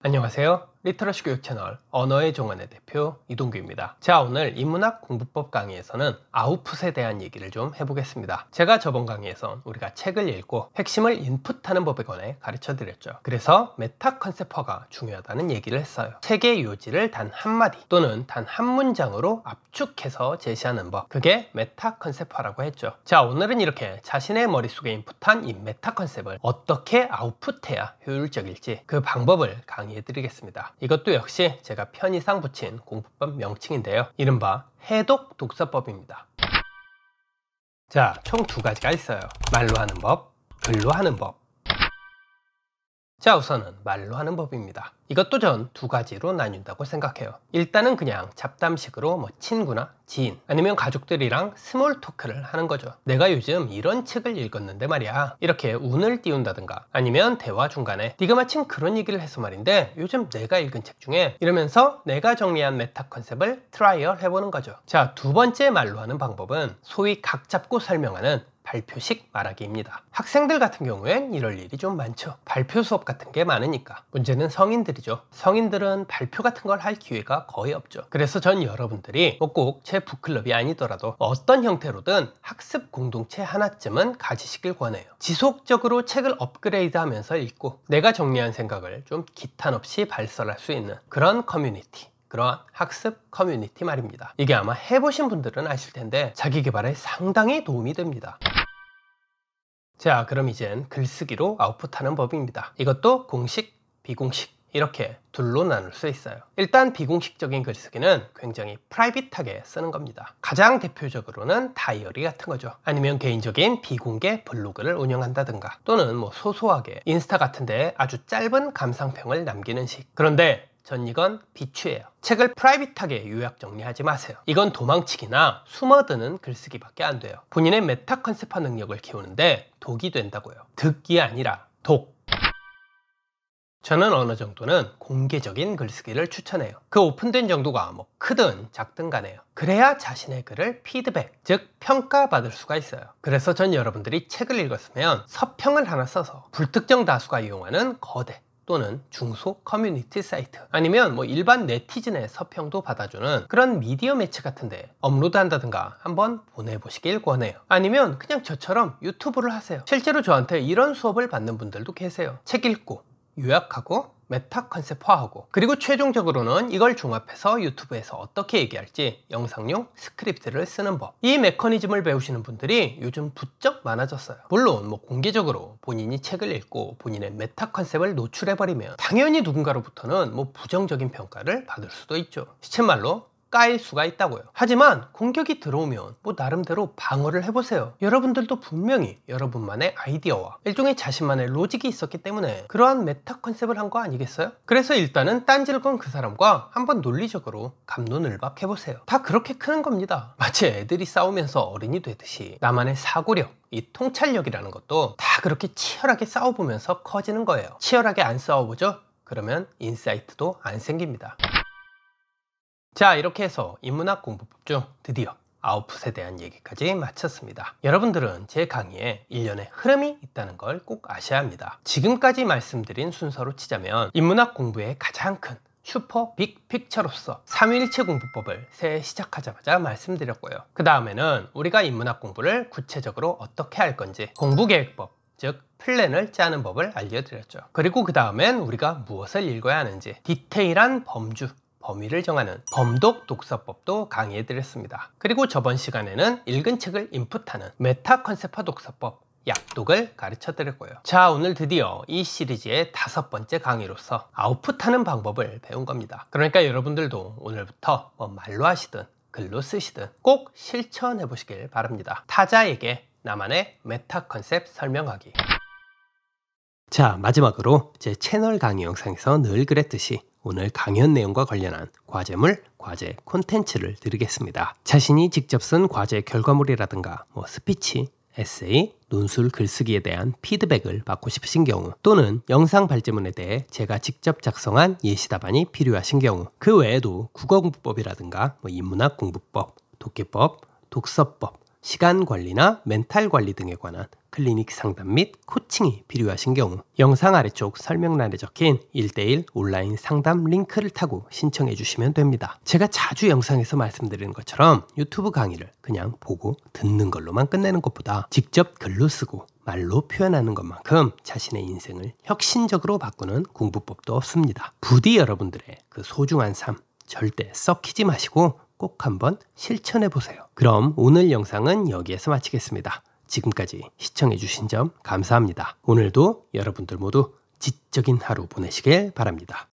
안녕하세요. 리터러시 교육 채널 언어의 종언의 대표 이동규입니다. 자, 오늘 인문학 공부법 강의에서는 아웃풋에 대한 얘기를 좀 해보겠습니다. 제가 저번 강의에서 우리가 책을 읽고 핵심을 인풋하는 법에 관해 가르쳐 드렸죠. 그래서 메타 컨셉화가 중요하다는 얘기를 했어요. 책의 요지를 단 한마디 또는 단 한 문장으로 압축해서 제시하는 법, 그게 메타 컨셉화라고 했죠. 자, 오늘은 이렇게 자신의 머릿속에 인풋한 이 메타 컨셉을 어떻게 아웃풋해야 효율적일지 그 방법을 강의해 드리겠습니다. 이것도 역시 제가 편의상 붙인 공부법 명칭인데요. 이른바 해독 독서법입니다. 자, 총 두 가지가 있어요. 말로 하는 법, 글로 하는 법. 자, 우선은 말로 하는 법입니다. 이것도 전 두 가지로 나뉜다고 생각해요. 일단은 그냥 잡담식으로 친구나 지인 아니면 가족들이랑 스몰 토크를 하는 거죠. 내가 요즘 이런 책을 읽었는데 말이야, 이렇게 운을 띄운다든가, 아니면 대화 중간에 네가 마침 그런 얘기를 해서 말인데 요즘 내가 읽은 책 중에, 이러면서 내가 정리한 메타 컨셉을 트라이얼 해보는 거죠. 자, 두 번째 말로 하는 방법은 소위 각 잡고 설명하는 발표식 말하기입니다. 학생들 같은 경우엔 이럴 일이 좀 많죠. 발표 수업 같은 게 많으니까. 문제는 성인들이죠. 성인들은 발표 같은 걸 할 기회가 거의 없죠. 그래서 전 여러분들이 꼭 제 북클럽이 아니더라도 어떤 형태로든 학습 공동체 하나쯤은 가지시길 권해요. 지속적으로 책을 업그레이드 하면서 읽고 내가 정리한 생각을 좀 기탄 없이 발설할 수 있는 그런 커뮤니티, 그러한 학습 커뮤니티 말입니다. 이게 아마 해보신 분들은 아실 텐데 자기 개발에 상당히 도움이 됩니다. 자, 그럼 이젠 글쓰기로 아웃풋하는 법입니다. 이것도 공식, 비공식 이렇게 둘로 나눌 수 있어요. 일단 비공식적인 글쓰기는 굉장히 프라이빗하게 쓰는 겁니다. 가장 대표적으로는 다이어리 같은 거죠. 아니면 개인적인 비공개 블로그를 운영한다든가, 또는 소소하게 인스타 같은데 아주 짧은 감상평을 남기는 식. 그런데 전 이건 비추예요. 책을 프라이빗하게 요약 정리하지 마세요. 이건 도망치기나 숨어드는 글쓰기밖에 안 돼요. 본인의 메타 컨셉화 능력을 키우는데 독이 된다고요. 득이 아니라 독. 저는 어느 정도는 공개적인 글쓰기를 추천해요. 그 오픈된 정도가 크든 작든 간에요. 그래야 자신의 글을 피드백, 즉 평가받을 수가 있어요. 그래서 전 여러분들이 책을 읽었으면 서평을 하나 써서 불특정 다수가 이용하는 거대 또는 중소 커뮤니티 사이트, 아니면 일반 네티즌의 서평도 받아주는 그런 미디어 매체 같은데 업로드 한다든가 한번 보내보시길 권해요. 아니면 그냥 저처럼 유튜브를 하세요. 실제로 저한테 이런 수업을 받는 분들도 계세요. 책 읽고 요약하고 메타 컨셉화하고, 그리고 최종적으로는 이걸 종합해서 유튜브에서 어떻게 얘기할지 영상용 스크립트를 쓰는 법. 이 메커니즘을 배우시는 분들이 요즘 부쩍 많아졌어요. 물론 공개적으로 본인이 책을 읽고 본인의 메타 컨셉을 노출해버리면 당연히 누군가로부터는 부정적인 평가를 받을 수도 있죠. 시쳇말로 까일 수가 있다고요. 하지만 공격이 들어오면 나름대로 방어를 해보세요. 여러분들도 분명히 여러분만의 아이디어와 일종의 자신만의 로직이 있었기 때문에 그러한 메타 컨셉을 한 거 아니겠어요? 그래서 일단은 딴지를 건 그 사람과 한번 논리적으로 갑론을박 해보세요. 다 그렇게 크는 겁니다. 마치 애들이 싸우면서 어른이 되듯이 나만의 사고력, 이 통찰력이라는 것도 다 그렇게 치열하게 싸워보면서 커지는 거예요. 치열하게 안 싸워보죠? 그러면 인사이트도 안 생깁니다. 자, 이렇게 해서 인문학 공부법 중 드디어 아웃풋에 대한 얘기까지 마쳤습니다. 여러분들은 제 강의에 일련의 흐름이 있다는 걸 꼭 아셔야 합니다. 지금까지 말씀드린 순서로 치자면 인문학 공부의 가장 큰 슈퍼 빅 픽처로서 3일체 공부법을 새해 시작하자마자 말씀드렸고요. 그 다음에는 우리가 인문학 공부를 구체적으로 어떻게 할 건지 공부계획법, 즉 플랜을 짜는 법을 알려드렸죠. 그리고 그 다음엔 우리가 무엇을 읽어야 하는지 디테일한 범위를 정하는 범독 독서법도 강의해드렸습니다. 그리고 저번 시간에는 읽은 책을 인풋하는 메타 컨셉화 독서법, 약독을 가르쳐드렸고요. 자, 오늘 드디어 이 시리즈의 5번째 강의로서 아웃풋하는 방법을 배운 겁니다. 그러니까 여러분들도 오늘부터 말로 하시든 글로 쓰시든 꼭 실천해 보시길 바랍니다. 타자에게 나만의 메타 컨셉 설명하기. 자, 마지막으로 제 채널 강의 영상에서 늘 그랬듯이 오늘 강연 내용과 관련한 과제물, 과제 콘텐츠를 드리겠습니다. 자신이 직접 쓴 과제 결과물이라든가 스피치, 에세이, 논술 글쓰기에 대한 피드백을 받고 싶으신 경우, 또는 영상 발제문에 대해 제가 직접 작성한 예시 답안이 필요하신 경우, 그 외에도 국어 공부법이라든가 인문학 공부법, 독해법, 독서법, 시간 관리나 멘탈 관리 등에 관한 클리닉 상담 및 코칭이 필요하신 경우 영상 아래쪽 설명란에 적힌 1:1 온라인 상담 링크를 타고 신청해 주시면 됩니다. 제가 자주 영상에서 말씀드리는 것처럼 유튜브 강의를 그냥 보고 듣는 걸로만 끝내는 것보다 직접 글로 쓰고 말로 표현하는 것만큼 자신의 인생을 혁신적으로 바꾸는 공부법도 없습니다. 부디 여러분들의 그 소중한 삶 절대 썩히지 마시고 꼭 한번 실천해 보세요. 그럼 오늘 영상은 여기에서 마치겠습니다. 지금까지 시청해주신 점 감사합니다. 오늘도 여러분들 모두 지적인 하루 보내시길 바랍니다.